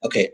Okay,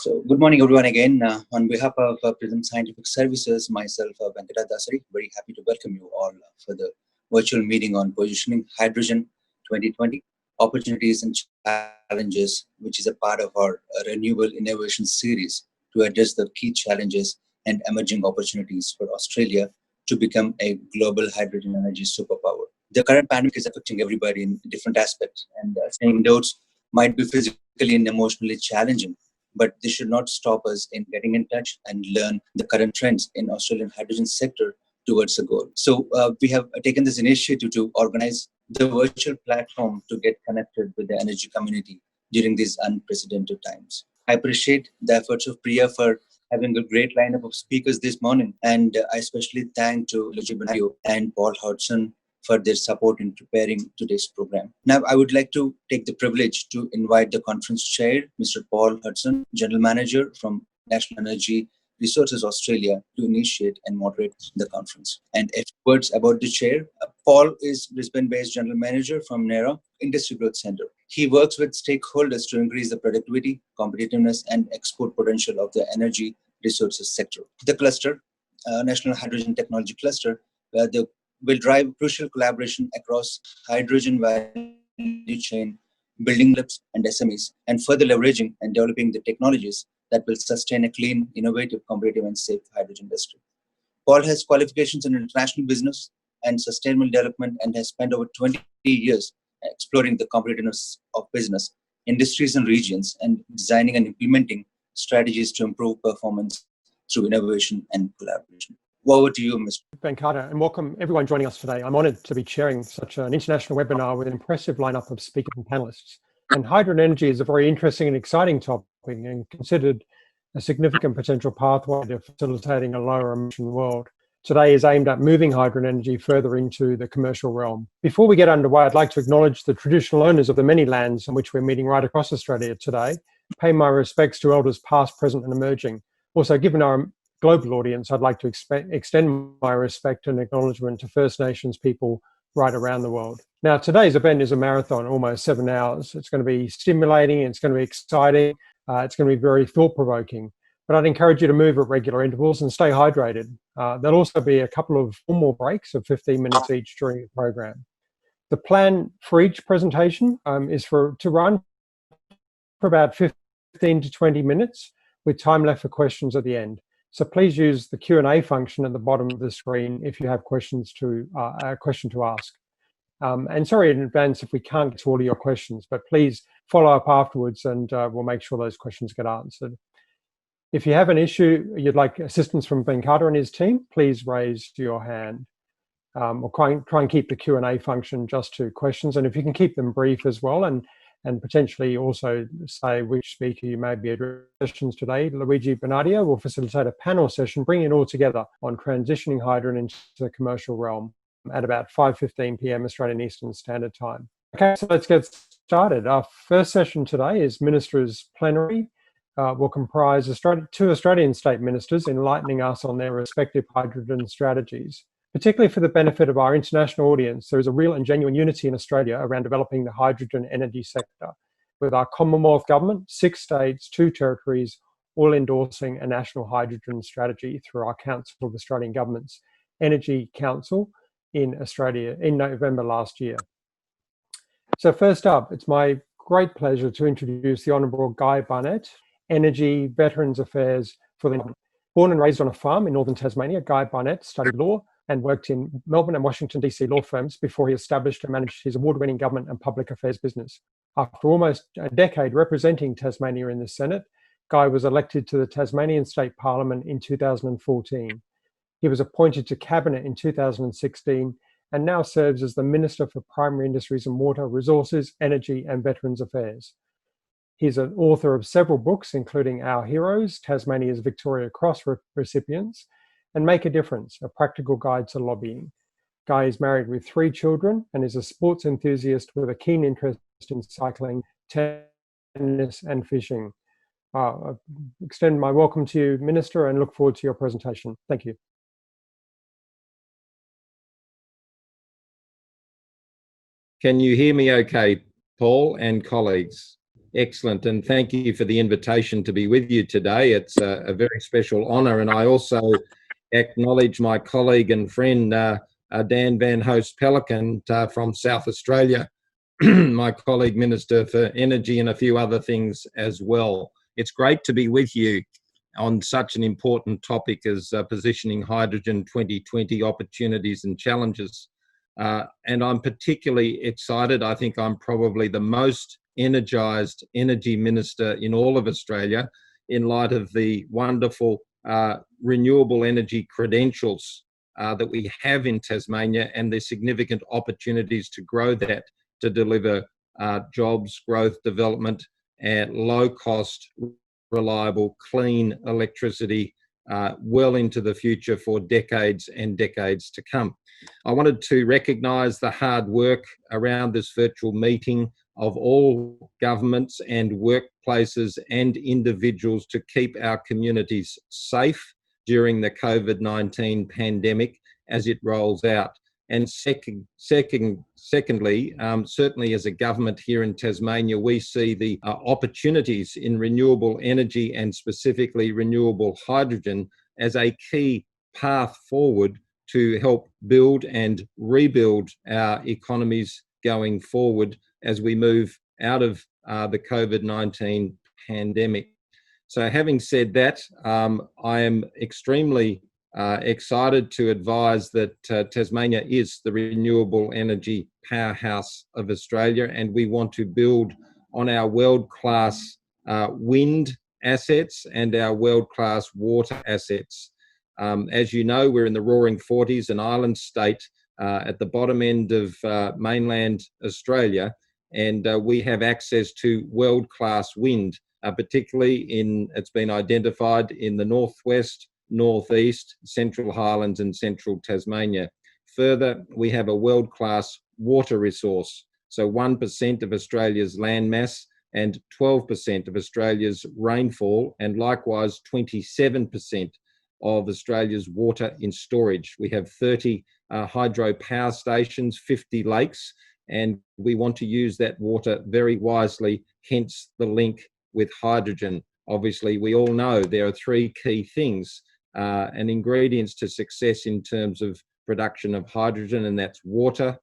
so good morning, everyone. Again, on behalf of Prism Scientific Services, myself, Venkata Dasari, very happy to welcome you all for the virtual meeting on positioning hydrogen 2020 opportunities and challenges, which is a part of our renewable innovation series to address the key challenges and emerging opportunities for Australia to become a global hydrogen energy superpower. The current pandemic is affecting everybody in different aspects, and staying indoors might be physically and emotionally challenging, but this should not stop us in getting in touch and learn the current trends in Australian hydrogen sector towards a goal. So we have taken this initiative to organize the virtual platform to get connected with the energy community during these unprecedented times. I appreciate the efforts of Priya for having a great lineup of speakers this morning, and I especially thank to Luigi Benario and Paul Hodgson for their support in preparing today's program. Now, I would like to take the privilege to invite the conference chair, Mr. Paul Hudson, General Manager from National Energy Resources Australia, to initiate and moderate the conference. And a few words about the chair. Paul is Brisbane-based General Manager from NERA Industry Growth Centre. He works with stakeholders to increase the productivity, competitiveness, and export potential of the energy resources sector. The cluster, National Hydrogen Technology Cluster, will drive crucial collaboration across hydrogen value chain, building labs and SMEs, and further leveraging and developing the technologies that will sustain a clean, innovative, competitive, and safe hydrogen industry. Paul has qualifications in international business and sustainable development and has spent over 20 years exploring the competitiveness of business, industries, and regions, and designing and implementing strategies to improve performance through innovation and collaboration. Over to you, Mr. Venkata, and welcome everyone joining us today. I'm honoured to be chairing such an international webinar with an impressive lineup of speakers and panelists. And hydrogen energy is a very interesting and exciting topic and considered a significant potential pathway to facilitating a lower emission world. Today is aimed at moving hydrogen energy further into the commercial realm. Before we get underway, I'd like to acknowledge the traditional owners of the many lands on which we're meeting right across Australia today. Pay my respects to elders past, present and emerging. Also, given our global audience, I'd like to extend my respect and acknowledgement to First Nations people right around the world. Now, today's event is a marathon, almost 7 hours. It's going to be stimulating, it's going to be exciting, it's going to be very thought-provoking. But I'd encourage you to move at regular intervals and stay hydrated. There'll also be a couple of formal breaks of 15 minutes each during the program. The plan for each presentation is to run for about 15 to 20 minutes with time left for questions at the end. So please use the Q&A function at the bottom of the screen if you have questions a question to ask. And sorry in advance if we can't get to all of your questions, but please follow up afterwards and we'll make sure those questions get answered. If you have an issue you'd like assistance from Venkata and his team, please raise your hand. We'll try and keep the Q&A function just to questions, and if you can keep them brief as well, and potentially also say which speaker you may be addressing today. Luigi Benario will facilitate a panel session, bringing it all together on transitioning hydrogen into the commercial realm at about 5:15 p.m. Australian Eastern Standard Time. Okay, so let's get started. Our first session today is Ministers' Plenary. Will comprise two Australian state ministers enlightening us on their respective hydrogen strategies. Particularly for the benefit of our international audience, there is a real and genuine unity in Australia around developing the hydrogen energy sector, with our Commonwealth Government, 6 states, 2 territories, all endorsing a national hydrogen strategy through our Council of Australian Governments Energy Council in Australia in November last year. So first up, it's my great pleasure to introduce the Honourable Guy Barnett, Energy Veterans Affairs for the Born and raised on a farm in northern Tasmania, Guy Barnett studied law and worked in Melbourne and Washington, DC law firms before he established and managed his award-winning government and public affairs business. After almost a decade representing Tasmania in the Senate, Guy was elected to the Tasmanian State Parliament in 2014. He was appointed to Cabinet in 2016 and now serves as the Minister for Primary Industries and Water, Resources, Energy and Veterans Affairs. He's an author of several books, including Our Heroes, Tasmania's Victoria Cross recipients, and Make a Difference, a practical guide to lobbying. Guy is married with 3 children and is a sports enthusiast with a keen interest in cycling, tennis and fishing. I extend my welcome to you, Minister, and look forward to your presentation. Thank you. Can you hear me okay, Paul and colleagues? Excellent, and thank you for the invitation to be with you today. It's a very special honour, and I also acknowledge my colleague and friend Dan Van Holst Pellekaan from South Australia, my colleague Minister for Energy and a few other things as well. It's great to be with you on such an important topic as positioning hydrogen 2020 opportunities and challenges. And I'm particularly excited. I think I'm probably the most energised energy minister in all of Australia in light of the wonderful renewable energy credentials that we have in Tasmania and the significant opportunities to grow that to deliver jobs, growth, development, and low cost, reliable, clean electricity well into the future for decades and decades to come. I wanted to recognise the hard work around this virtual meeting of all governments and workplaces and individuals to keep our communities safe during the COVID-19 pandemic as it rolls out. And secondly, certainly as a government here in Tasmania, we see the opportunities in renewable energy and specifically renewable hydrogen as a key path forward to help build and rebuild our economies going forward as we move out of the COVID-19 pandemic. So having said that, I am extremely excited to advise that Tasmania is the renewable energy powerhouse of Australia, and we want to build on our world-class wind assets and our world-class water assets. As you know, we're in the Roaring Forties, an island state at the bottom end of mainland Australia, and we have access to world-class wind, particularly it's been identified in the northwest, northeast, central highlands and central Tasmania. Further, we have a world-class water resource. So 1% of Australia's land mass and 12% of Australia's rainfall, and likewise 27% of Australia's water in storage. We have 30 hydro power stations, 50 lakes, and we want to use that water very wisely, hence the link with hydrogen. Obviously, we all know there are three key things and ingredients to success in terms of production of hydrogen, and that's water,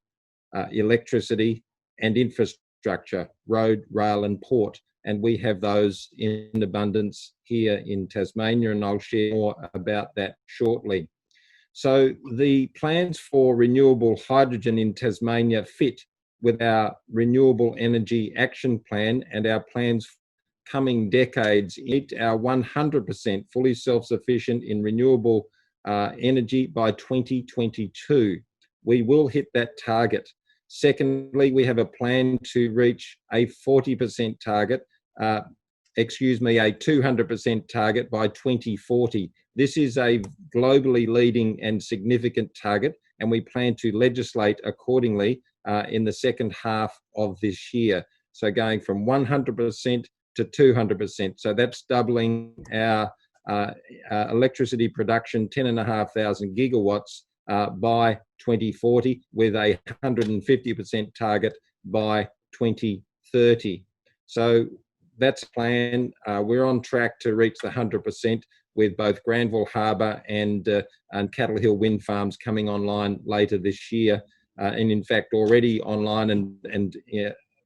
electricity, and infrastructure, road, rail, and port. And we have those in abundance here in Tasmania, and I'll share more about that shortly. So the plans for renewable hydrogen in Tasmania fit with our renewable energy action plan and our plans for coming decades. Meet our 100% fully self-sufficient in renewable energy by 2022. We will hit that target. Secondly, we have a plan to reach a 40% target, a 200% target by 2040. This is a globally leading and significant target, and we plan to legislate accordingly in the second half of this year. So going from 100% to 200%. So that's doubling our electricity production, 10,500 gigawatts by 2040, with a 150% target by 2030. So that's the plan. We're on track to reach the 100% with both Granville Harbour and Cattle Hill wind farms coming online later this year, and in fact already online and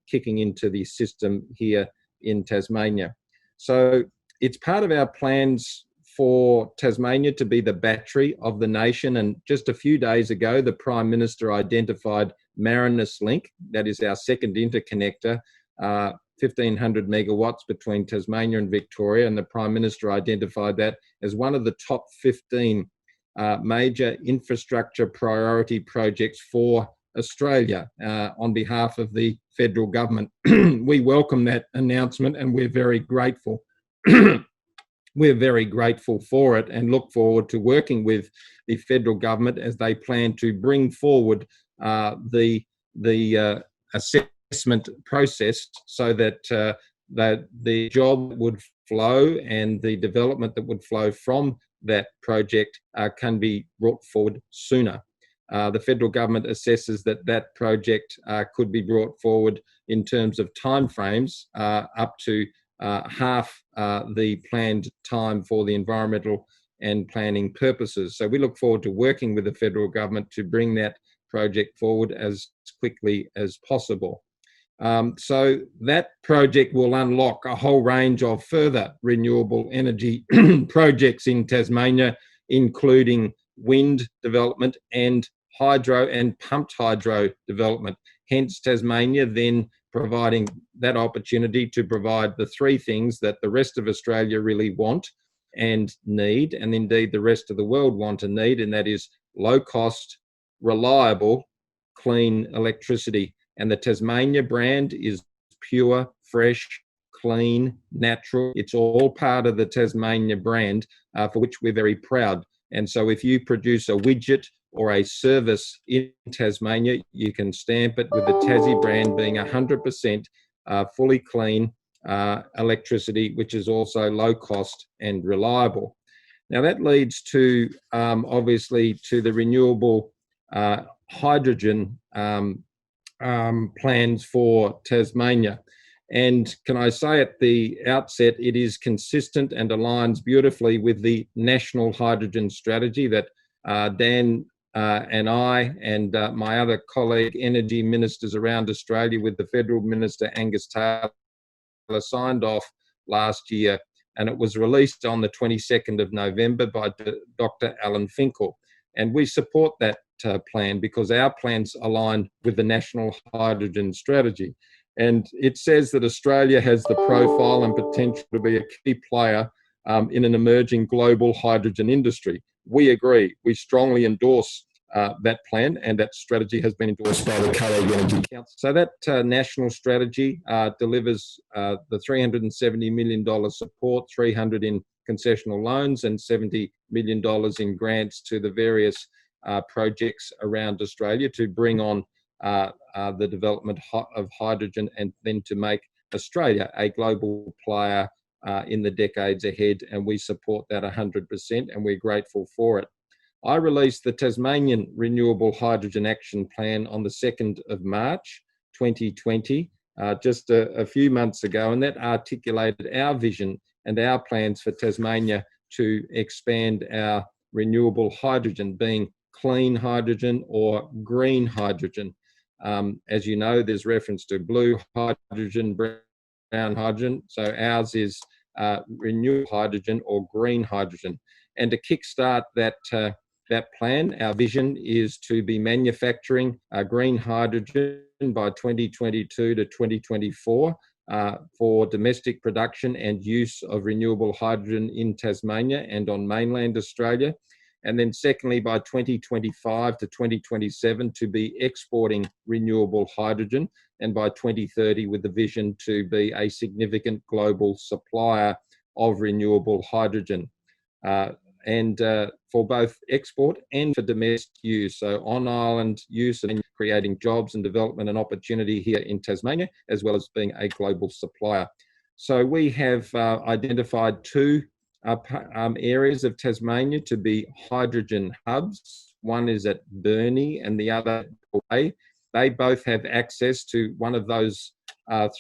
kicking into the system here in Tasmania. So it's part of our plans for Tasmania to be the battery of the nation. And just a few days ago, the Prime Minister identified Marinus Link, that is our second interconnector, 1,500 megawatts between Tasmania and Victoria, and the Prime Minister identified that as one of the top 15 major infrastructure priority projects for Australia on behalf of the federal government. We welcome that announcement and we're very grateful. We're very grateful for it and look forward to working with the federal government as they plan to bring forward the assessment process so that the job would flow and the development that would flow from that project can be brought forward sooner. the federal government assesses that that project could be brought forward in terms of timeframes up to half the planned time for the environmental and planning purposes. So we look forward to working with the federal government to bring that project forward as quickly as possible. So that project will unlock a whole range of further renewable energy projects in Tasmania, including wind development and hydro and pumped hydro development. Hence Tasmania then providing that opportunity to provide the three things that the rest of Australia really want and need, and indeed the rest of the world want and need, and that is low cost, reliable, clean electricity. And the Tasmania brand is pure, fresh, clean, natural. It's all part of the Tasmania brand, for which we're very proud. And so if you produce a widget or a service in Tasmania, you can stamp it with the Tassie brand being 100% fully clean electricity, which is also low cost and reliable. Now that leads to, obviously, to the renewable hydrogen plans for Tasmania. And can I say at the outset, it is consistent and aligns beautifully with the national hydrogen strategy that Dan and I and my other colleague energy ministers around Australia with the Federal Minister Angus Taylor signed off last year. And it was released on the 22nd of November by Dr. Alan Finkel. And we support that plan because our plans align with the national hydrogen strategy. And it says that Australia has the profile and potential to be a key player in an emerging global hydrogen industry. We agree. We strongly endorse that plan, and that strategy has been endorsed by the Colleague Energy Council. So that national strategy delivers the $370 million support, 300 in concessional loans and $70 million in grants to the various projects around Australia to bring on the development of hydrogen and then to make Australia a global player in the decades ahead. And we support that 100% and we're grateful for it. I released the Tasmanian Renewable Hydrogen Action Plan on the 2nd of March 2020, just a few months ago, and that articulated our vision and our plans for Tasmania to expand our renewable hydrogen, being clean hydrogen or green hydrogen. As you know, there's reference to blue hydrogen, brown hydrogen. So ours is renewable hydrogen or green hydrogen. And to kickstart that plan, our vision is to be manufacturing green hydrogen by 2022 to 2024 for domestic production and use of renewable hydrogen in Tasmania and on mainland Australia. And then secondly, by 2025 to 2027, to be exporting renewable hydrogen. And by 2030, with the vision to be a significant global supplier of renewable hydrogen. And for both export and for domestic use, so on-island use and creating jobs and development and opportunity here in Tasmania, as well as being a global supplier. So we have identified two areas of Tasmania to be hydrogen hubs. One is at Burnie and the other away. They both have access to one of those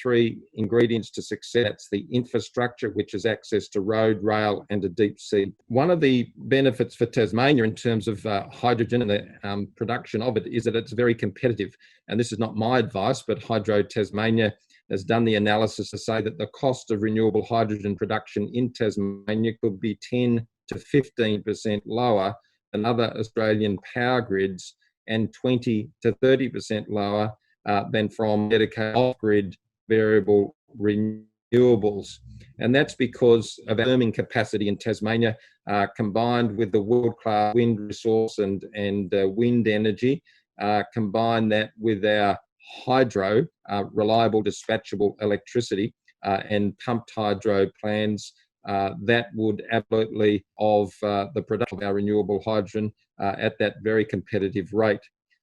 three ingredients to success. That's the infrastructure, which is access to road, rail, and a deep sea. One of the benefits for Tasmania in terms of hydrogen and the production of it is that it's very competitive. And this is not my advice, but Hydro Tasmania has done the analysis to say that the cost of renewable hydrogen production in Tasmania could be 10 to 15% lower than other Australian power grids and 20 to 30% lower than from dedicated off-grid variable renewables. And that's because of our firming capacity in Tasmania, combined with the world-class wind resource and wind energy, combine that with our hydro, reliable dispatchable electricity and pumped hydro plans, that would absolutely of the production of our renewable hydrogen at that very competitive rate.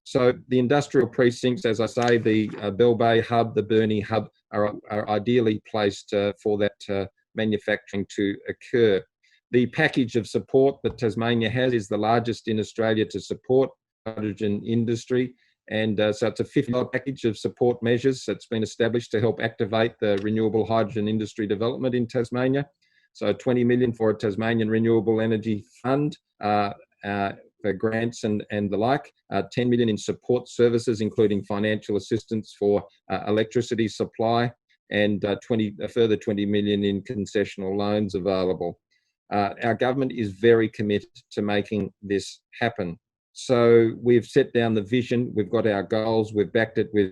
So the industrial precincts, as I say, the Bell Bay hub, the Burnie hub, are ideally placed for that manufacturing to occur. The package of support that Tasmania has is the largest in Australia to support hydrogen industry. And so it's a $50 package of support measures that's been established to help activate the renewable hydrogen industry development in Tasmania. So 20 million for a Tasmanian Renewable Energy Fund for grants and the like, 10 million in support services, including financial assistance for electricity supply, and a further 20 million in concessional loans available. Our government is very committed to making this happen. So we've set down the vision, we've got our goals, we've backed it with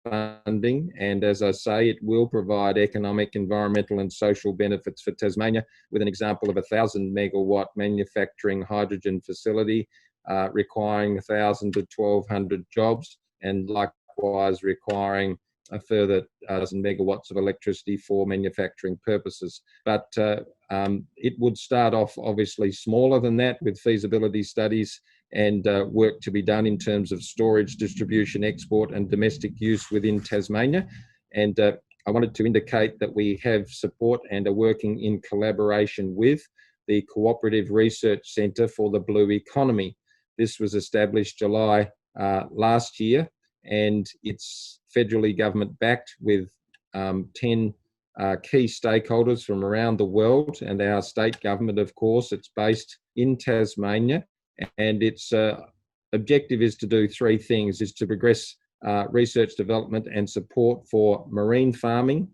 funding, and as I say, it will provide economic, environmental and social benefits for Tasmania, with an example of a 1,000 megawatt manufacturing hydrogen facility requiring 1,000 to 1,200 jobs, and likewise requiring a further 1,000 megawatts of electricity for manufacturing purposes. But it would start off obviously smaller than that, with feasibility studies and work to be done in terms of storage, distribution, export and domestic use within Tasmania. And I wanted to indicate that we have support and are working in collaboration with the Cooperative Research Centre for the Blue Economy. This was established July last year, and it's federally government backed with 10 key stakeholders from around the world, and our state government, of course. It's based in Tasmania, and its objective is to do three things: is to progress research, development and support for marine farming,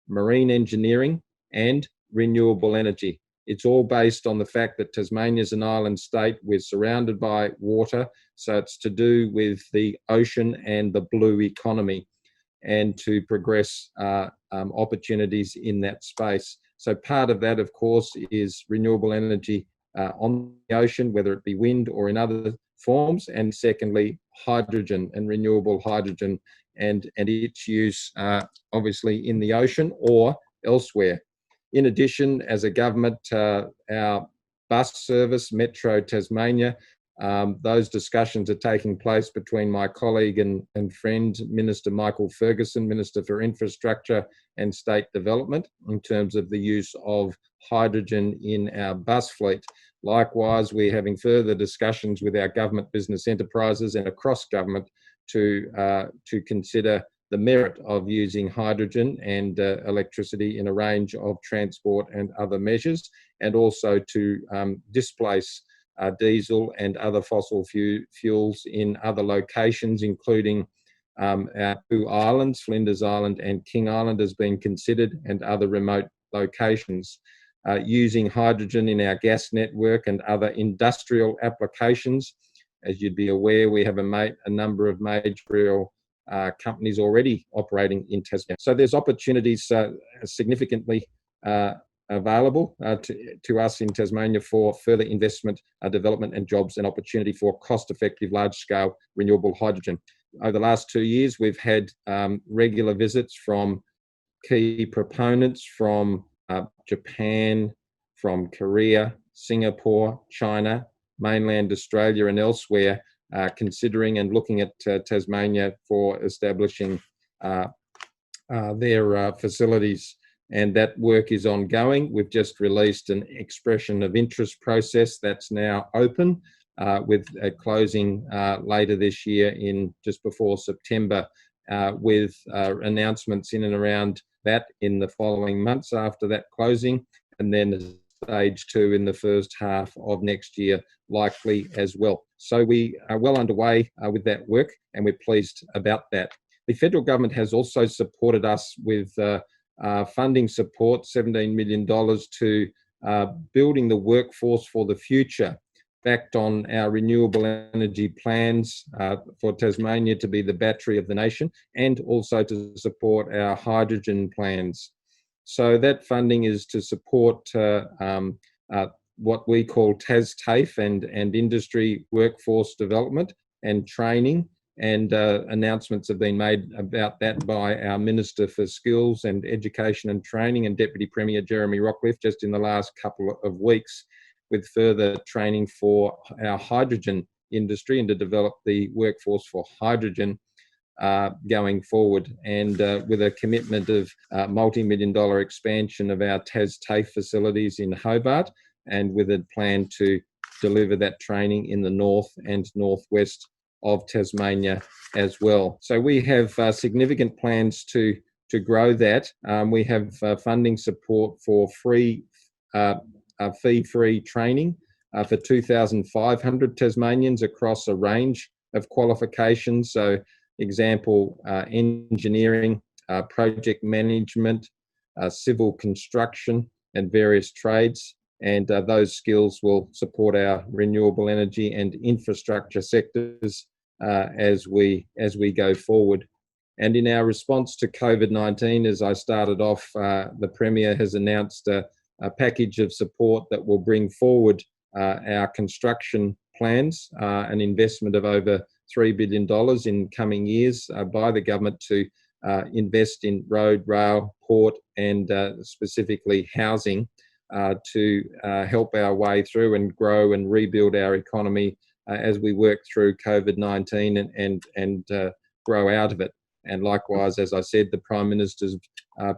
marine engineering and renewable energy. It's all based on the fact that Tasmania is an island state. We're surrounded by water, so it's to do with the ocean and the blue economy, and to progress opportunities in that space. So part of that, of course, is renewable energy on the ocean, whether it be wind or in other forms, and secondly, hydrogen and renewable hydrogen and its use obviously in the ocean or elsewhere. In addition, as a government, our bus service, Metro Tasmania, those discussions are taking place between my colleague and friend, Minister Michael Ferguson, Minister for Infrastructure and State Development, in terms of the use of hydrogen in our bus fleet. Likewise, we're having further discussions with our government business enterprises and across government to consider the merit of using hydrogen and electricity in a range of transport and other measures, and also to displace diesel and other fossil fuels in other locations, including our two islands, Flinders Island and King Island, has been considered, and other remote locations. Using hydrogen in our gas network and other industrial applications. As you'd be aware, we have a number of major companies already operating in Tasmania. So there's opportunities significantly available to us in Tasmania for further investment, development and jobs, and opportunity for cost-effective, large-scale renewable hydrogen. Over the last 2 years, we've had regular visits from key proponents from Japan, from Korea, Singapore, China, mainland Australia and elsewhere, considering and looking at Tasmania for establishing their facilities. And that work is ongoing. We've just released an expression of interest process that's now open, with a closing later this year, in just before September, with announcements in and around that in the following months after that closing, and then stage 2 in the first half of next year, likely as well. So we are well underway with that work, and we're pleased about that. The federal government has also supported us with funding support, $17 million to building the workforce for the future, backed on our renewable energy plans for Tasmania to be the battery of the nation, and also to support our hydrogen plans. So that funding is to support what we call TasTAFE and industry workforce development and training, and announcements have been made about that by our Minister for Skills and Education and Training and Deputy Premier Jeremy Rockcliffe just in the last couple of weeks, with further training for our hydrogen industry and to develop the workforce for hydrogen going forward, and with a commitment of multi-million-dollar expansion of our TasTAFE facilities in Hobart, and with a plan to deliver that training in the north and northwest of Tasmania as well. So we have significant plans to grow that. We have funding support for fee-free training for 2,500 Tasmanians across a range of qualifications. So example, engineering, project management, civil construction, and various trades. And those skills will support our renewable energy and infrastructure sectors as we go forward. And in our response to COVID-19, as I started off, the Premier has announced a package of support that will bring forward our construction plans, an investment of over $3 billion in coming years by the government to invest in road, rail, port, and specifically housing to help our way through and grow and rebuild our economy as we work through COVID-19 and grow out of it. And likewise, as I said, the Prime Minister's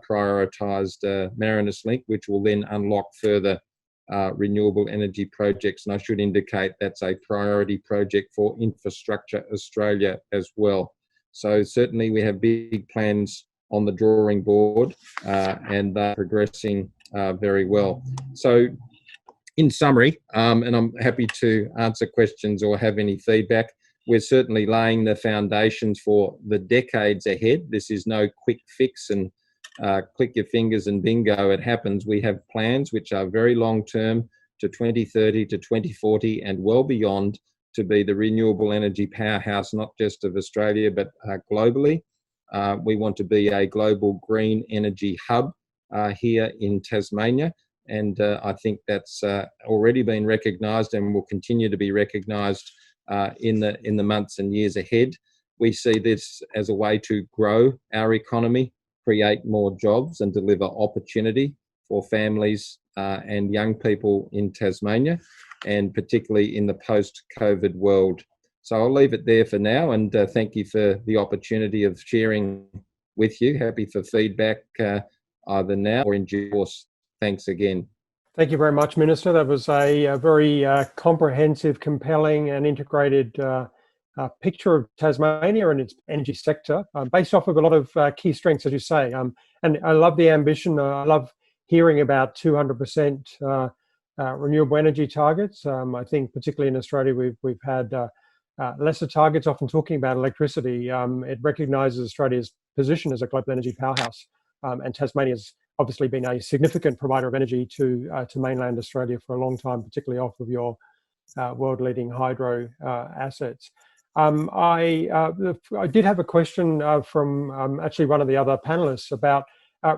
prioritised Marinus Link, which will then unlock further renewable energy projects. And I should indicate that's a priority project for Infrastructure Australia as well. So certainly we have big plans on the drawing board and they're progressing very well. So in summary, and I'm happy to answer questions or have any feedback, we're certainly laying the foundations for the decades ahead. This is no quick fix and click your fingers and bingo, it happens. We have plans which are very long term to 2030 to 2040 and well beyond to be the renewable energy powerhouse, not just of Australia, but globally. We want to be a global green energy hub here in Tasmania. And I think that's already been recognised and will continue to be recognised in the months and years ahead. We see this as a way to grow our economy, create more jobs and deliver opportunity for families and young people in Tasmania, and particularly in the post-COVID world. So I'll leave it there for now, and thank you for the opportunity of sharing with you. Happy for feedback either now or in due course. Thanks again. Thank you very much, Minister. That was a very comprehensive, compelling and integrated picture of Tasmania and its energy sector, based off of a lot of key strengths, as you say. And I love the ambition. I love hearing about 200% renewable energy targets. I think particularly in Australia, we've had lesser targets, often talking about electricity. It recognises Australia's position as a global energy powerhouse, and Tasmania's obviously been a significant provider of energy to mainland Australia for a long time, particularly off of your world-leading hydro assets. I did have a question from actually one of the other panelists about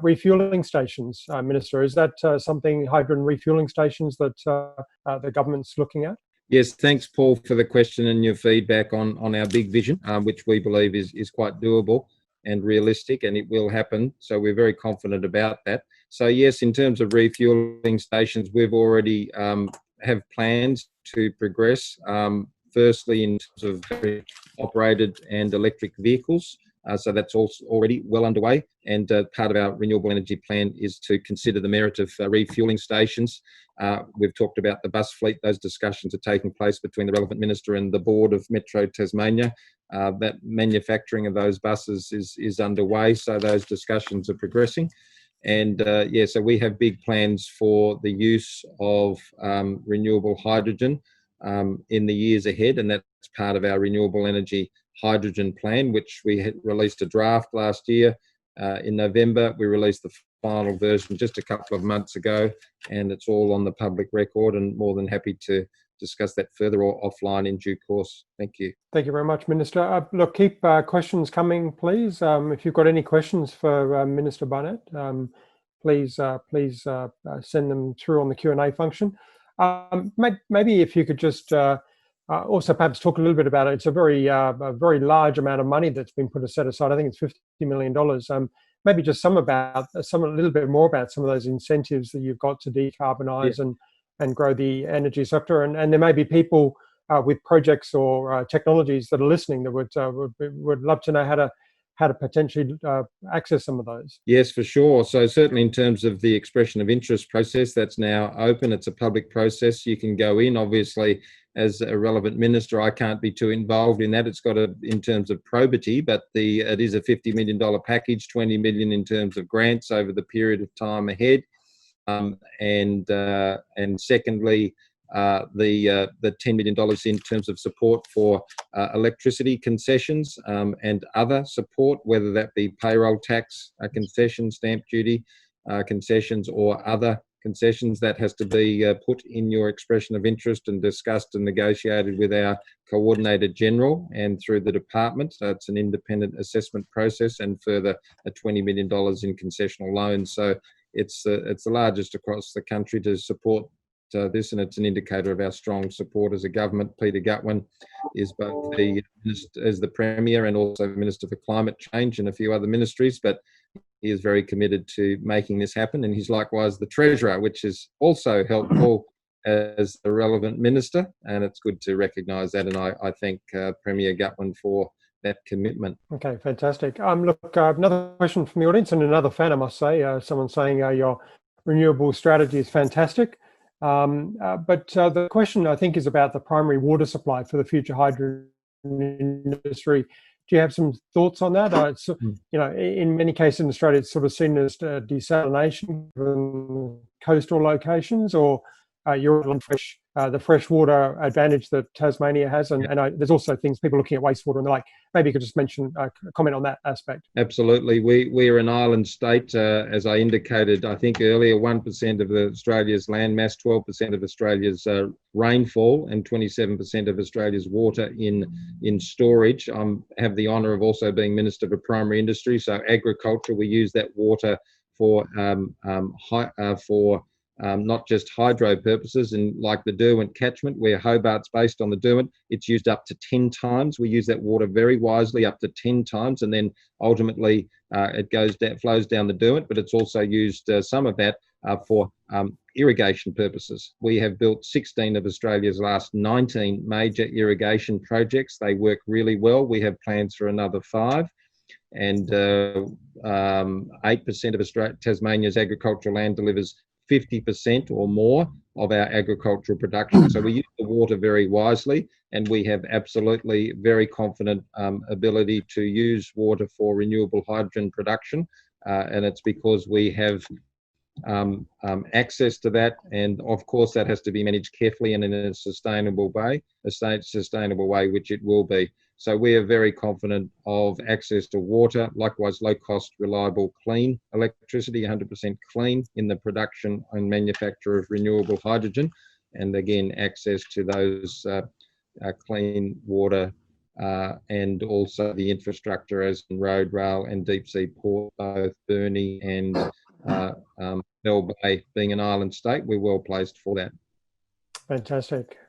refueling stations, Minister. Is that something, hydrogen refueling stations, that the government's looking at? Yes, thanks, Paul, for the question and your feedback on our big vision, which we believe is quite doable and realistic, and it will happen. So we're very confident about that. So yes, in terms of refueling stations, we've already have plans to progress. Firstly, in terms of operated and electric vehicles. So that's also already well underway. And part of our renewable energy plan is to consider the merit of refueling stations. We've talked about the bus fleet. Those discussions are taking place between the relevant minister and the board of Metro Tasmania. That manufacturing of those buses is underway. So those discussions are progressing. And yeah, so we have big plans for the use of renewable hydrogen in the years ahead. And that's part of our renewable energy hydrogen plan, which we had released a draft last year in November. We released the final version just a couple of months ago, and it's all on the public record, and more than happy to discuss that further or offline in due course. Thank you. Thank you very much, Minister. Look, keep questions coming, please. If you've got any questions for Minister Barnett, please send them through on the Q&A function. Maybe if you could just also perhaps talk a little bit about it. It's a very large amount of money that's been set aside. I think it's $50 million. Maybe just a little bit more about some of those incentives that you've got to decarbonise and grow the energy sector. And there may be people with projects or technologies that are listening that would love to know how to potentially access some of those. Yes, for sure. So certainly in terms of the expression of interest process, that's now open. It's a public process. You can go in. Obviously, as a relevant minister, I can't be too involved in that. It's got in terms of probity, but it is a $50 million package, 20 million in terms of grants over the period of time ahead. And secondly, the $10 million in terms of support for electricity concessions and other support, whether that be payroll tax concessions, stamp duty concessions, or other concessions. That has to be put in your expression of interest and discussed and negotiated with our Coordinator General and through the department. So it's an independent assessment process, and further a $20 million in concessional loans. So it's the largest across the country to support this, and it's an indicator of our strong support as a government. Peter Gutwin is both as the Premier and also Minister for Climate Change and a few other ministries, but he is very committed to making this happen, and he's likewise the Treasurer, which is also helpful as the relevant minister, and it's good to recognise that, and I thank Premier Gutwin for that commitment. Okay, fantastic. Look, another question from the audience, and another fan, I must say. Someone saying your renewable strategy is fantastic. But the question, I think, is about the primary water supply for the future hydrogen industry. Do you have some thoughts on that? In many cases in Australia, it's sort of seen as desalination in coastal locations, or you're on the freshwater advantage that Tasmania has, and there's also people looking at wastewater, and they're like, maybe you could just comment on that aspect. Absolutely. We're an island state, as I indicated, I think earlier, 1% of Australia's land mass, 12% of Australia's rainfall, and 27% of Australia's water in storage. I have the honour of also being Minister for Primary Industry, so agriculture. We use that water for not just hydro purposes, and like the Derwent catchment, where Hobart's based on the Derwent, it's used up to 10 times. We use that water very wisely, up to 10 times, and then ultimately it flows down the Derwent, but it's also used, some of that, for irrigation purposes. We have built 16 of Australia's last 19 major irrigation projects. They work really well. We have plans for another 5. And 8% of Tasmania's agricultural land delivers 50% or more of our agricultural production. So we use the water very wisely, and we have absolutely very confident ability to use water for renewable hydrogen production. And it's because we have access to that, and of course that has to be managed carefully and in a sustainable way, which it will be. So we are very confident of access to water, likewise low cost, reliable, clean electricity, 100% clean in the production and manufacture of renewable hydrogen, and again access to those clean water and also the infrastructure as in road, rail and deep sea port, both Burnie and Bell Bay. Being an island state, we're well placed for that. Fantastic.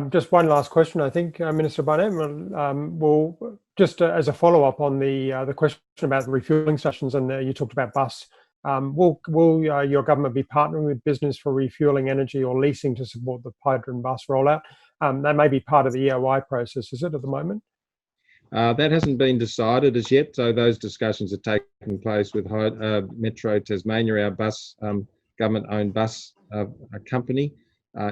Just one last question, I think, Minister Barnett. Well, just as a follow-up on the question about the refueling stations, and you talked about bus. Will your government be partnering with business for refueling energy or leasing to support the hydrogen bus rollout? That may be part of the EOI process, is it, at the moment? That hasn't been decided as yet. So those discussions are taking place with Metro Tasmania, our bus government-owned bus company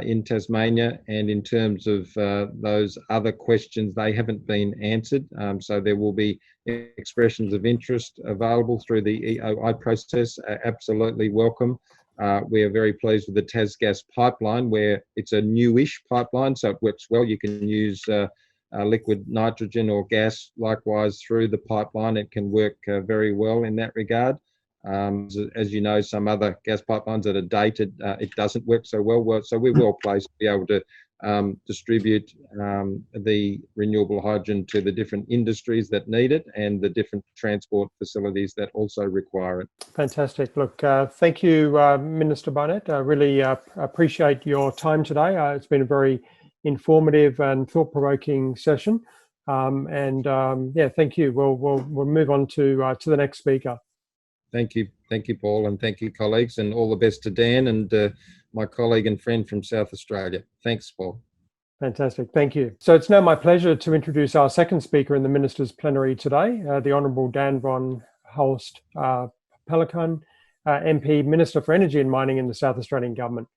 in Tasmania. And in terms of those other questions, they haven't been answered. So there will be expressions of interest available through the EOI process. Absolutely welcome. We are very pleased with the TasGas pipeline, where it's a newish pipeline, so it works well. You can use liquid nitrogen or gas likewise through the pipeline. It can work very well in that regard. As you know, some other gas pipelines that are dated, it doesn't work so well. So we're well placed to be able to distribute the renewable hydrogen to the different industries that need it and the different transport facilities that also require it. Fantastic. Look, thank you, Minister Barnett. I really appreciate your time today. It's been a very informative and thought-provoking session. Yeah, thank you. We'll move on to the next speaker. Thank you, Paul, and thank you, colleagues, and all the best to Dan and my colleague and friend from South Australia. Thanks, Paul. Fantastic, thank you. So it's now my pleasure to introduce our second speaker in the Minister's Plenary today, the Honourable Dan von Holst Pellekaan, MP, Minister for Energy and Mining in the South Australian Government.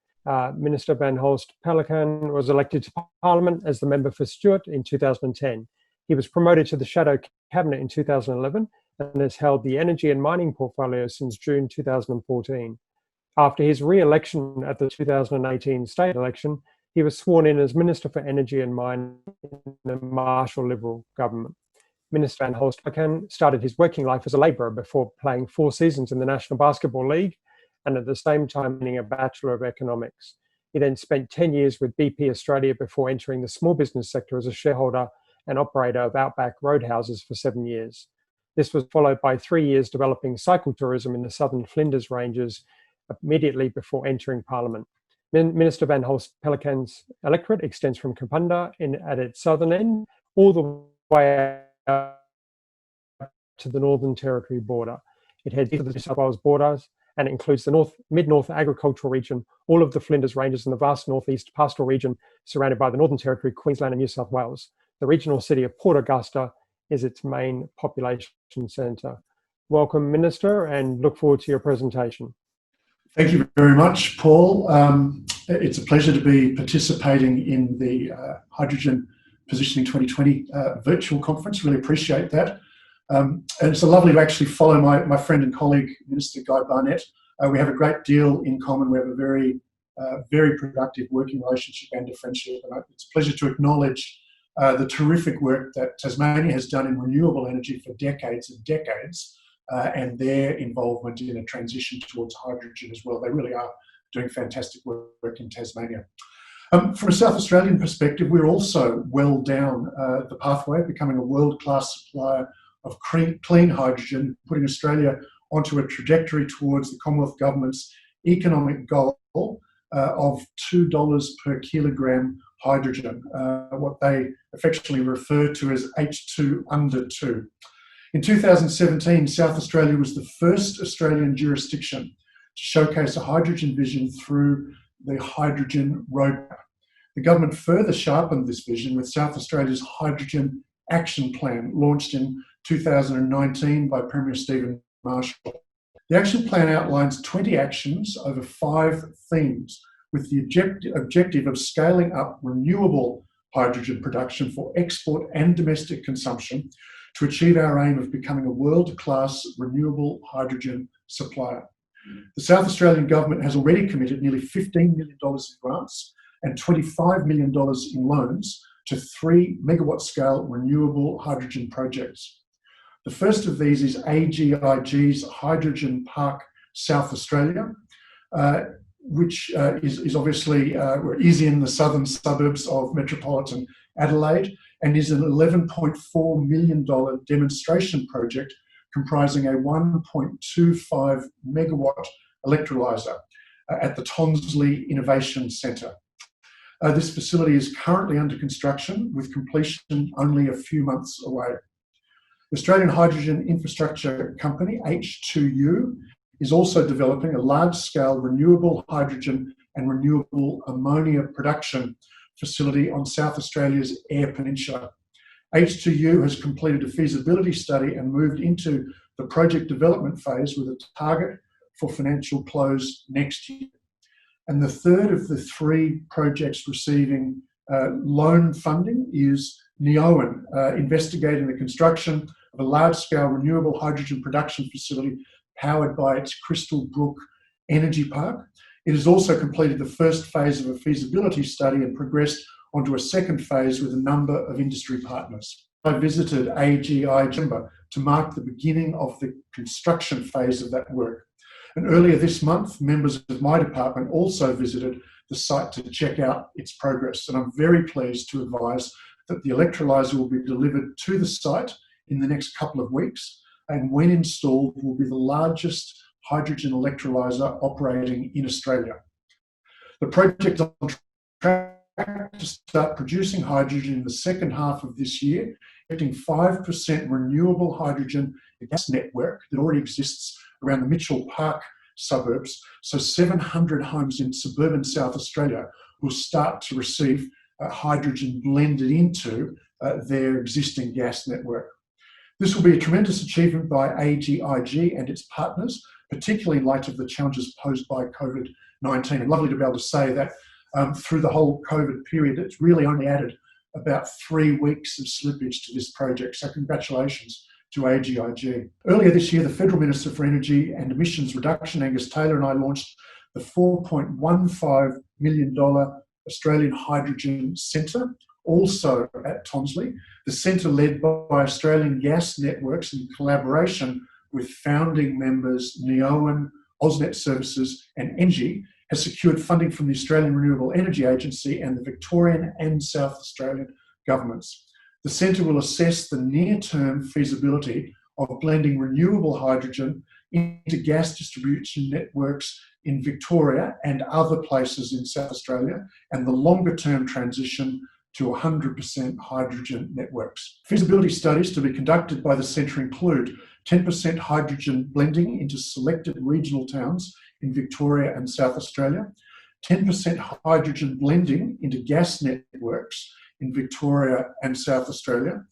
Minister Van Holst Pellekaan was elected to Parliament as the member for Stewart in 2010. He was promoted to the Shadow Cabinet in 2011 and has held the energy and mining portfolio since June 2014. After his re-election at the 2018 state election, he was sworn in as Minister for Energy and Mining in the Marshall Liberal government. Minister Van Holst Pellekaan started his working life as a labourer before playing 4 seasons in the National Basketball League and at the same time earning a Bachelor of Economics. He then spent 10 years with BP Australia before entering the small business sector as a shareholder and operator of Outback Roadhouses for 7 years. This was followed by 3 years developing cycle tourism in the southern Flinders Ranges immediately before entering Parliament. Minister Van Holst Pellekaan's electorate extends from Kapunda at its southern end all the way out to the Northern Territory border. It heads to the New South Wales borders and it includes the mid-north agricultural region, all of the Flinders Ranges and the vast northeast pastoral region surrounded by the Northern Territory, Queensland and New South Wales. The regional city of Port Augusta is its main population centre. Welcome, Minister, and look forward to your presentation. Thank you very much, Paul. It's a pleasure to be participating in the Hydrogen Positioning 2020 virtual conference. Really appreciate that. And it's lovely to actually follow my friend and colleague, Minister Guy Barnett. We have a great deal in common. We have a very productive working relationship and a friendship. And it's a pleasure to acknowledge the terrific work that Tasmania has done in renewable energy for decades and decades, and their involvement in a transition towards hydrogen as well. They really are doing fantastic work in Tasmania. From a South Australian perspective, we're also well down the pathway of becoming a world-class supplier of clean hydrogen, putting Australia onto a trajectory towards the Commonwealth Government's economic goal of $2 per kilogram hydrogen, what they affectionately refer to as H2 under 2. In 2017, South Australia was the first Australian jurisdiction to showcase a hydrogen vision through the Hydrogen Roadmap. The government further sharpened this vision with South Australia's Hydrogen Action Plan, launched in 2019 by Premier Stephen Marshall. The action plan outlines 20 actions over 5 themes with the objective of scaling up renewable hydrogen production for export and domestic consumption to achieve our aim of becoming a world-class renewable hydrogen supplier. The South Australian Government has already committed nearly $15 million in grants and $25 million in loans to 3 megawatt scale renewable hydrogen projects. The first of these is AGIG's Hydrogen Park South Australia, which is obviously is in the southern suburbs of metropolitan Adelaide and is an $11.4 million demonstration project comprising a 1.25 megawatt electrolyser at the Tonsley Innovation Centre. This facility is currently under construction with completion only a few months away. The Australian Hydrogen Infrastructure Company, H2U, is also developing a large-scale renewable hydrogen and renewable ammonia production facility on South Australia's Eyre Peninsula. H2U has completed a feasibility study and moved into the project development phase with a target for financial close next year. And the third of the 3 projects receiving loan funding is Neoen, investigating the construction of a large-scale renewable hydrogen production facility powered by its Crystal Brook Energy Park. It has also completed the first phase of a feasibility study and progressed onto a second phase with a number of industry partners. I visited AGI to mark the beginning of the construction phase of that work. And earlier this month, members of my department also visited the site to check out its progress. And I'm very pleased to advise that the electrolyser will be delivered to the site in the next couple of weeks, and when installed will be the largest hydrogen electrolyser operating in Australia. The project is on track to start producing hydrogen in the second half of this year, getting 5% renewable hydrogen gas network that already exists around the Mitchell Park suburbs, so 700 homes in suburban South Australia will start to receive hydrogen blended into their existing gas network. This will be a tremendous achievement by AGIG and its partners, particularly in light of the challenges posed by COVID-19. And lovely to be able to say that through the whole COVID period, it's really only added about 3 weeks of slippage to this project. So congratulations to AGIG. Earlier this year, the Federal Minister for Energy and Emissions Reduction, Angus Taylor, and I launched the $4.15 million Australian Hydrogen Centre, also at Tonsley. The centre, led by Australian Gas Networks in collaboration with founding members Neoen, AusNet Services and Engie, has secured funding from the Australian Renewable Energy Agency and the Victorian and South Australian governments. The centre will assess the near-term feasibility of blending renewable hydrogen into gas distribution networks in Victoria and other places in South Australia, and the longer-term transition to 100% hydrogen networks. Feasibility studies to be conducted by the centre include 10% hydrogen blending into selected regional towns in Victoria and South Australia, 10% hydrogen blending into gas networks in Victoria and South Australia,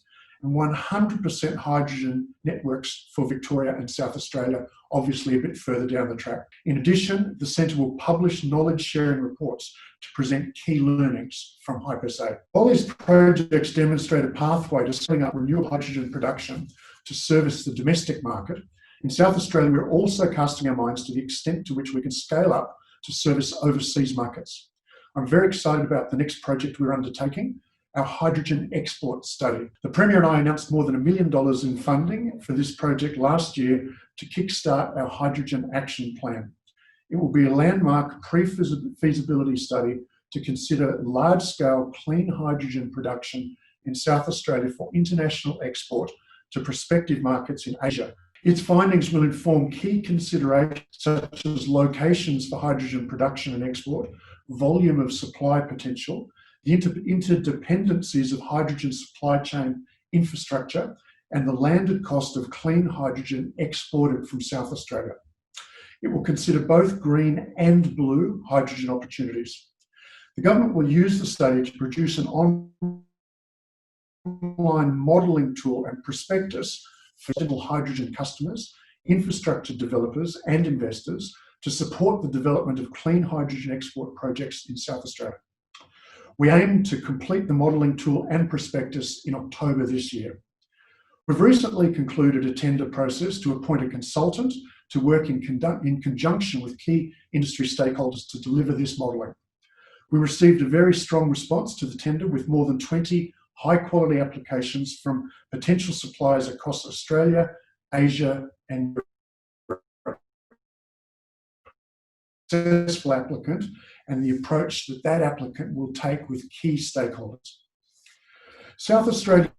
and 100% hydrogen networks for Victoria and South Australia, obviously a bit further down the track. In addition, the centre will publish knowledge-sharing reports to present key learnings from HyperSafe. All these projects demonstrate a pathway to scaling up renewable hydrogen production to service the domestic market. In South Australia, we're also casting our minds to the extent to which we can scale up to service overseas markets. I'm very excited about the next project we're undertaking, our hydrogen export study. The Premier and I announced more than $1 million in funding for this project last year to kickstart our hydrogen action plan. It will be a landmark pre-feasibility study to consider large-scale clean hydrogen production in South Australia for international export to prospective markets in Asia. Its findings will inform key considerations such as locations for hydrogen production and export, volume of supply potential, the interdependencies of hydrogen supply chain infrastructure, and the landed cost of clean hydrogen exported from South Australia. It will consider both green and blue hydrogen opportunities. The government will use the study to produce an online modelling tool and prospectus for potential hydrogen customers, infrastructure developers and investors to support the development of clean hydrogen export projects in South Australia. We aim to complete the modelling tool and prospectus in October this year. We've recently concluded a tender process to appoint a consultant to work in conjunction with key industry stakeholders to deliver this modelling. We received a very strong response to the tender with more than 20 high-quality applications from potential suppliers across Australia, Asia and Europe. Successful applicant and the approach that that applicant will take with key stakeholders. South Australia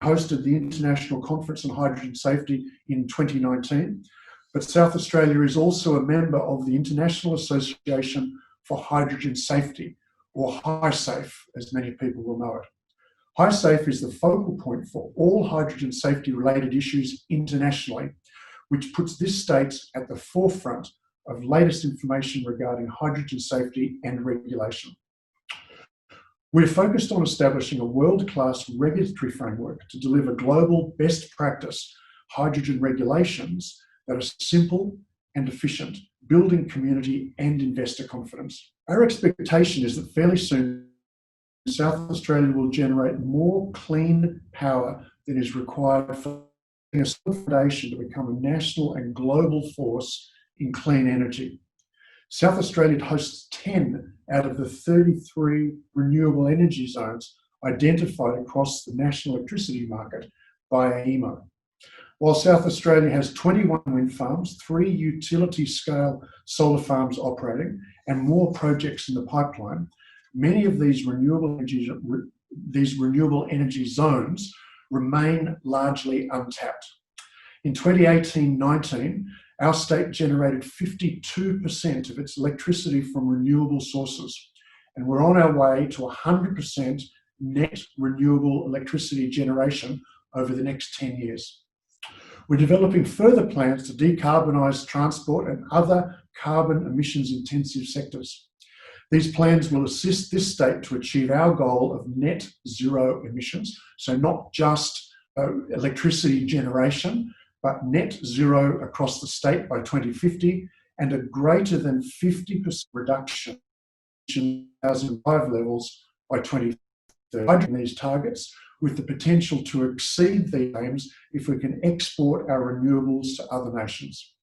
hosted the International Conference on Hydrogen Safety in 2019, but South Australia is also a member of the International Association for Hydrogen Safety, or HySafe, as many people will know it. HySafe is the focal point for all hydrogen safety related issues internationally, which puts this state at the forefront of latest information regarding hydrogen safety and regulation. We're focused on establishing a world-class regulatory framework to deliver global best practice hydrogen regulations that are simple and efficient, building community and investor confidence. Our expectation is that fairly soon, South Australia will generate more clean power than is required for a foundation to become a national and global force in clean energy. South Australia hosts 10 out of the 33 renewable energy zones identified across the national electricity market by AEMO. While South Australia has 21 wind farms, 3 utility-scale solar farms operating, and more projects in the pipeline, many of these renewable energy zones remain largely untapped. In 2018-19, our state generated 52% of its electricity from renewable sources, and we're on our way to 100% net renewable electricity generation over the next 10 years. We're developing further plans to decarbonise transport and other carbon emissions intensive sectors. These plans will assist this state to achieve our goal of net zero emissions, so not just electricity generation, but net zero across the state by 2050 and a greater than 50% reduction in 2005 levels by 2030. These targets with the potential to exceed these aims if we can export our renewables to other nations.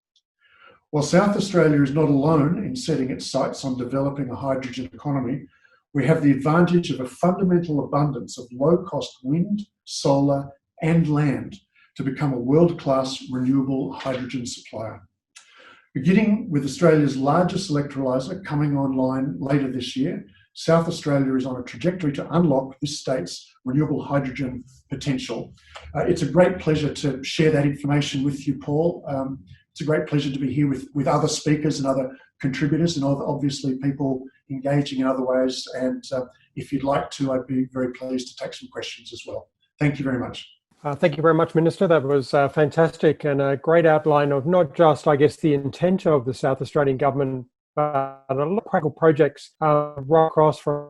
While South Australia is not alone in setting its sights on developing a hydrogen economy, we have the advantage of a fundamental abundance of low-cost wind, solar, and land to become a world-class renewable hydrogen supplier. Beginning with Australia's largest electrolyser coming online later this year, South Australia is on a trajectory to unlock this state's renewable hydrogen potential. It's a great pleasure to share that information with you, Paul. It's a great pleasure to be here with other speakers and other contributors and obviously people engaging in other ways. And if you'd like to, I'd be very pleased to take some questions as well. Thank you very much. Thank you very much, Minister. That was fantastic and a great outline of not just, I guess, the intent of the South Australian government, but a lot of practical projects right across from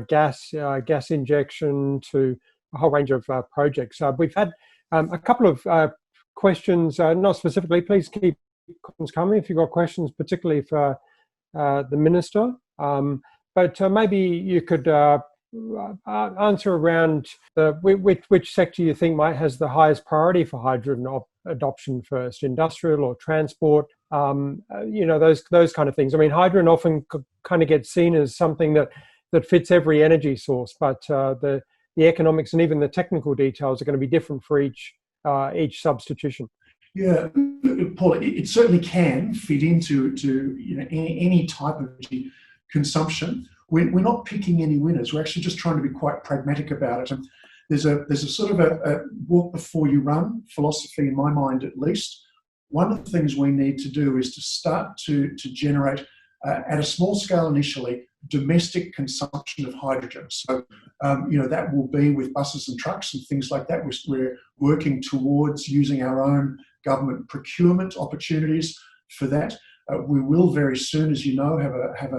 gas injection to a whole range of projects. We've had a couple of questions, not specifically. Please keep questions coming if you've got questions, particularly for the Minister. But maybe you could answer around which sector you think has the highest priority for hydrogen adoption first, industrial or transport, those kind of things. I mean, hydrogen often kind of gets seen as something that fits every energy source, but the economics and even the technical details are going to be different for each substitution. Yeah, Paul, it certainly can fit into any type of energy consumption. We're not picking any winners. We're actually just trying to be quite pragmatic about it. And there's a sort of a walk before you run philosophy in my mind, at least. One of the things we need to do is to start to generate at a small scale initially domestic consumption of hydrogen. So that will be with buses and trucks and things like that. We're working towards using our own government procurement opportunities for that. We will very soon, as you know, have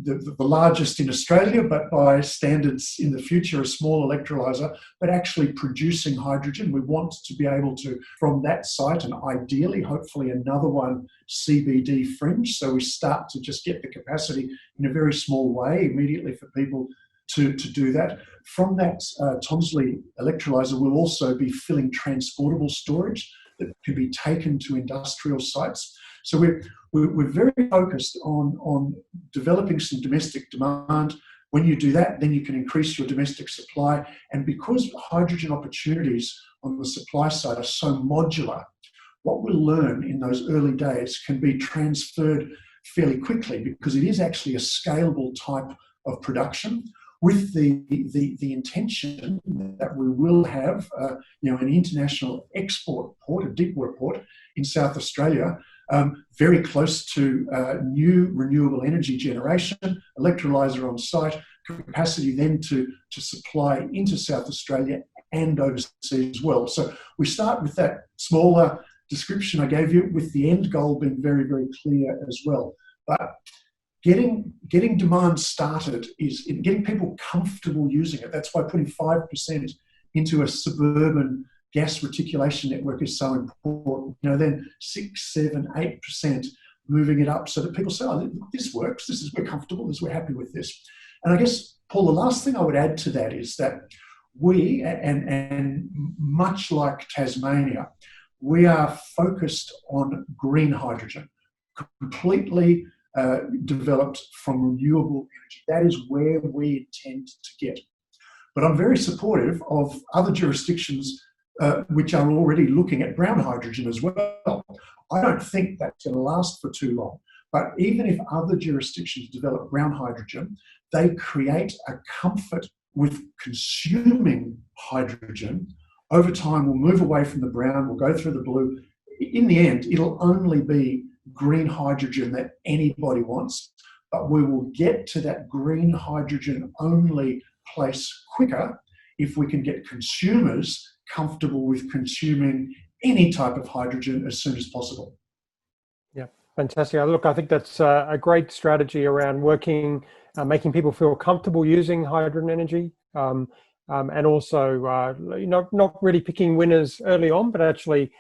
the largest in Australia, but by standards in the future, a small electrolyser, but actually producing hydrogen. We want to be able to, from that site, and ideally, hopefully another one CBD fringe, so we start to just get the capacity in a very small way immediately for people to do that. From that Tonsley electrolyser, we'll also be filling transportable storage that can be taken to industrial sites. So we're very focused on developing some domestic demand. When you do that, then you can increase your domestic supply. And because hydrogen opportunities on the supply side are so modular, what we'll learn in those early days can be transferred fairly quickly because it is actually a scalable type of production, with the intention that we will have an international export port, a deepwater port in South Australia, very close to new renewable energy generation, electrolyser on site, capacity then to supply into South Australia and overseas as well. So we start with that smaller description I gave you, with the end goal being very, very clear as well. But getting demand started is in getting people comfortable using it. That's why putting 5% into a suburban gas reticulation network is so important. Then 6, 7, 8% moving it up so that people say, oh, this works, we're comfortable, we're happy with this. And I guess, Paul, the last thing I would add to that is that we, and much like Tasmania, we are focused on green hydrogen, completely developed from renewable energy. That is where we intend to get. But I'm very supportive of other jurisdictions which are already looking at brown hydrogen as well. I don't think that's going to last for too long. But even if other jurisdictions develop brown hydrogen, they create a comfort with consuming hydrogen. Over time, we'll move away from the brown, we'll go through the blue. In the end, it'll only be green hydrogen that anybody wants, but we will get to that green hydrogen only place quicker if we can get consumers comfortable with consuming any type of hydrogen as soon as possible. Yeah, fantastic. Look, I think that's a great strategy around working, making people feel comfortable using hydrogen energy. and also not really picking winners early on, but actually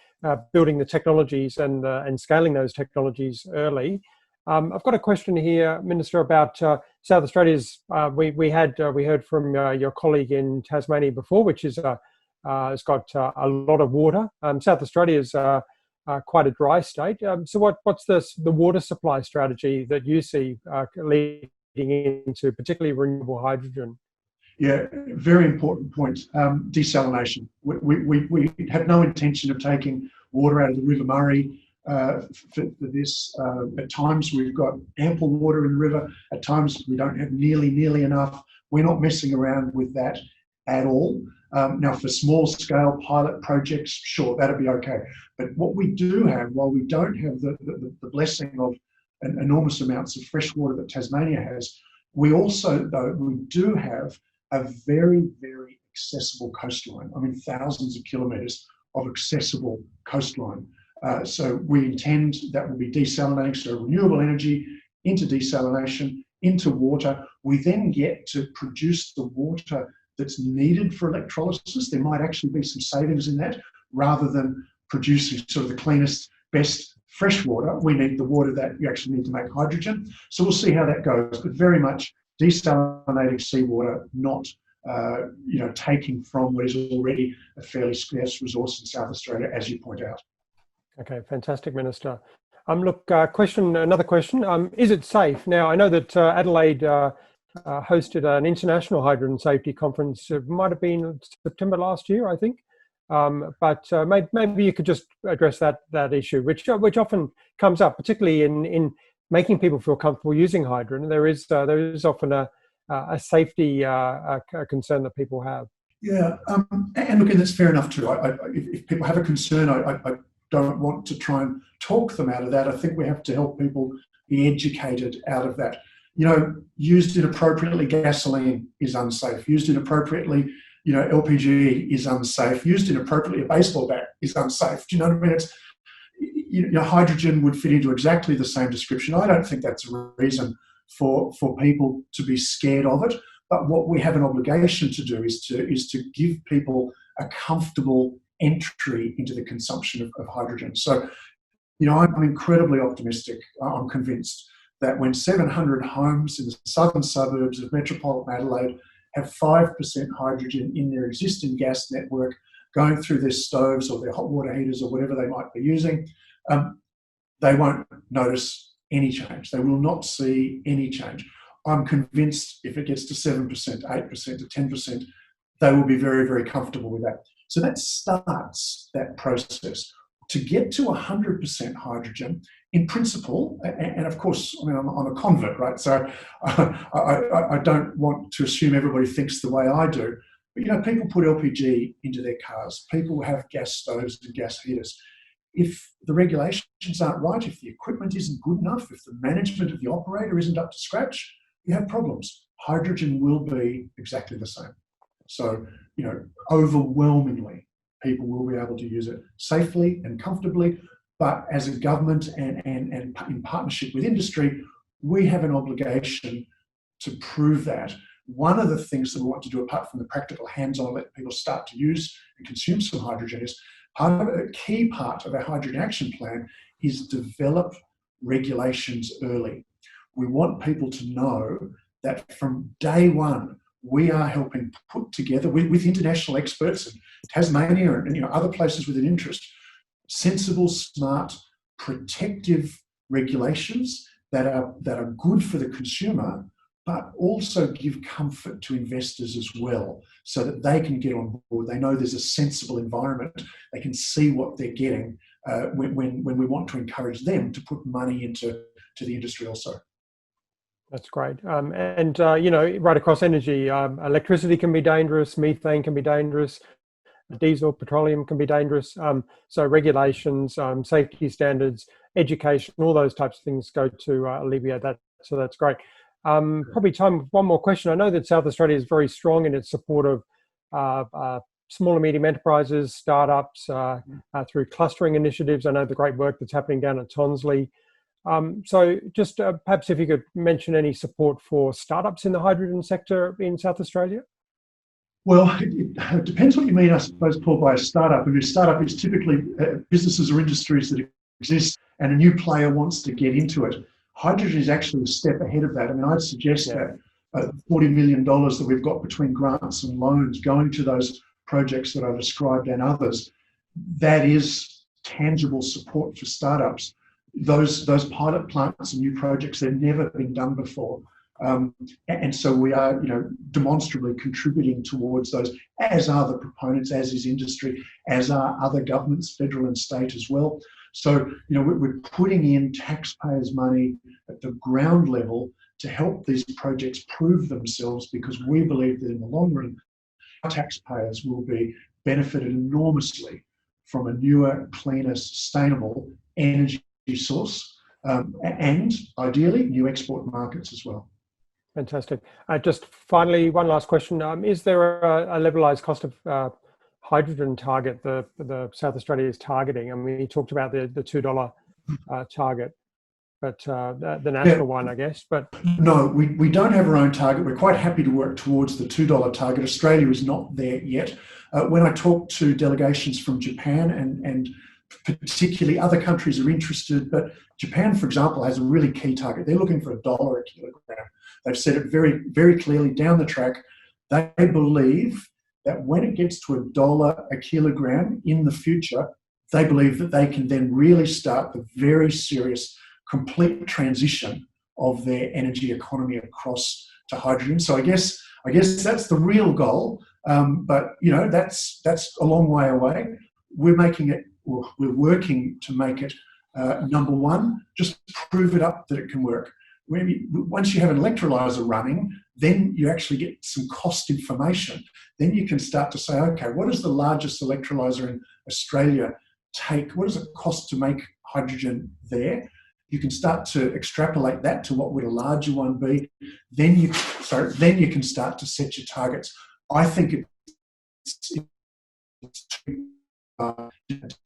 building the technologies and scaling those technologies early. I've got a question here, Minister, about South Australia's. We heard from your colleague in Tasmania before, which is it's got a lot of water. South Australia is quite a dry state. So what's the water supply strategy that you see leading into particularly renewable hydrogen? Yeah, very important point. Desalination. We have no intention of taking water out of the River Murray for this. At times we've got ample water in the river. At times we don't have nearly enough. We're not messing around with that at all. Now, for small-scale pilot projects, sure, that'd be okay. But what we do have, while we don't have the blessing of enormous amounts of fresh water that Tasmania has, we also, though, we do have a very, very accessible coastline. I mean, thousands of kilometres of accessible coastline. So we intend that will be desalinating, so renewable energy into desalination, into water. We then get to produce the water that's needed for electrolysis. There might actually be some savings in that. Rather than producing sort of the cleanest, best fresh water, we need the water that you actually need to make hydrogen. So we'll see how that goes, but very much desalinating seawater, not taking from what is already a fairly scarce resource in South Australia, as you point out. Okay, fantastic, Minister. Look, another question. Is it safe? Now, I know that Adelaide hosted an international hydrogen safety conference. It might have been September last year, I think. But maybe you could just address that issue, which often comes up, particularly in making people feel comfortable using hydrogen. There is often a safety concern that people have. Yeah, and look, and that's fair enough too. If people have a concern, I don't want to try and talk them out of that. I think we have to help people be educated out of that. Used inappropriately, gasoline is unsafe. Used inappropriately, LPG is unsafe. Used inappropriately, a baseball bat is unsafe. Do you know what I mean? Hydrogen would fit into exactly the same description. I don't think that's a reason for people to be scared of it. But what we have an obligation to do is to give people a comfortable entry into the consumption of hydrogen. So, I'm incredibly optimistic. I'm convinced that when 700 homes in the southern suburbs of metropolitan Adelaide have 5% hydrogen in their existing gas network going through their stoves or their hot water heaters or whatever they might be using, they won't notice any change. They will not see any change. I'm convinced if it gets to 7%, 8% to 10%, they will be very, very comfortable with that. So that starts that process. To get to 100% hydrogen, in principle, and of course, I mean, I'm a convert, right? So I don't want to assume everybody thinks the way I do. But, people put LPG into their cars. People have gas stoves and gas heaters. If the regulations aren't right, if the equipment isn't good enough, if the management of the operator isn't up to scratch, you have problems. Hydrogen will be exactly the same. So, overwhelmingly, people will be able to use it safely and comfortably. But as a government and in partnership with industry, we have an obligation to prove that. One of the things that we want to do, apart from the practical hands-on, let people start to use and consume some hydrogen, is a key part of our hydrogen action plan is develop regulations early. We want people to know that from day one, we are helping put together with international experts in Tasmania and other places with an interest, sensible, smart, protective regulations that are good for the consumer, but also give comfort to investors as well, so that they can get on board. They know there's a sensible environment. They can see what they're getting when we want to encourage them to put money into the industry also. That's great. Right across energy, electricity can be dangerous, methane can be dangerous, diesel, petroleum can be dangerous. So regulations, safety standards, education, all those types of things go to alleviate that. So that's great. Probably time for one more question. I know that South Australia is very strong in its support of small and medium enterprises, startups, through clustering initiatives. I know the great work that's happening down at Tonsley. So just perhaps if you could mention any support for startups in the hydrogen sector in South Australia? Well, it depends what you mean, I suppose, Paul, by a startup. I mean, a startup is typically businesses or industries that exist and a new player wants to get into it. Hydrogen is actually a step ahead of that. I mean, I'd suggest that $40 million that we've got between grants and loans going to those projects that I described and others, that is tangible support for startups. Those pilot plants and new projects, they've never been done before. And so we are, demonstrably contributing towards those, as are the proponents, as is industry, as are other governments, federal and state as well. So, we're putting in taxpayers' money at the ground level to help these projects prove themselves, because we believe that in the long run, our taxpayers will be benefited enormously from a newer, cleaner, sustainable energy source, and ideally new export markets as well. Fantastic. Just finally, one last question. Is there a levelized cost of hydrogen target the South Australia is targeting? I mean, you talked about the $2 target, but the national one, I guess. But no, we don't have our own target. We're quite happy to work towards the $2 target. Australia is not there yet. When I talk to delegations from Japan and particularly other countries are interested, but Japan, for example, has a really key target. They're looking for $1 a kilogram. They've said it very, very clearly down the track. They believe that when it gets to $1 a kilogram in the future, they believe that they can then really start the very serious, complete transition of their energy economy across to hydrogen. So I guess that's the real goal. But that's a long way away. We're working to make it number one, just prove it up that it can work. Once you have an electrolyzer running, then you actually get some cost information. Then you can start to say, okay, what does the largest electrolyzer in Australia take? What does it cost to make hydrogen there? You can start to extrapolate that to what would a larger one be. Then you can start to set your targets. I think it's too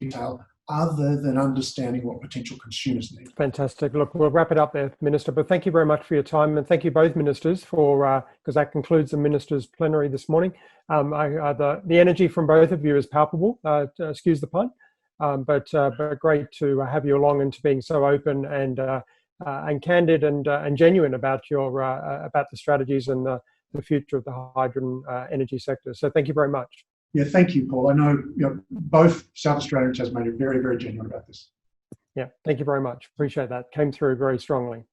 detail other than understanding what potential consumers need. Fantastic. Look, we'll wrap it up there, Minister, but thank you very much for your time, and thank you both ministers for, because that concludes the ministers' plenary this morning. The energy from both of you is palpable, excuse the pun, but great to have you along and to being so open and candid and genuine about about the strategies and the future of the hydrogen energy sector. So thank you very much. Yeah, thank you, Paul. I know, both South Australia and Tasmania are very, very genuine about this. Yeah, thank you very much. Appreciate that. Came through very strongly.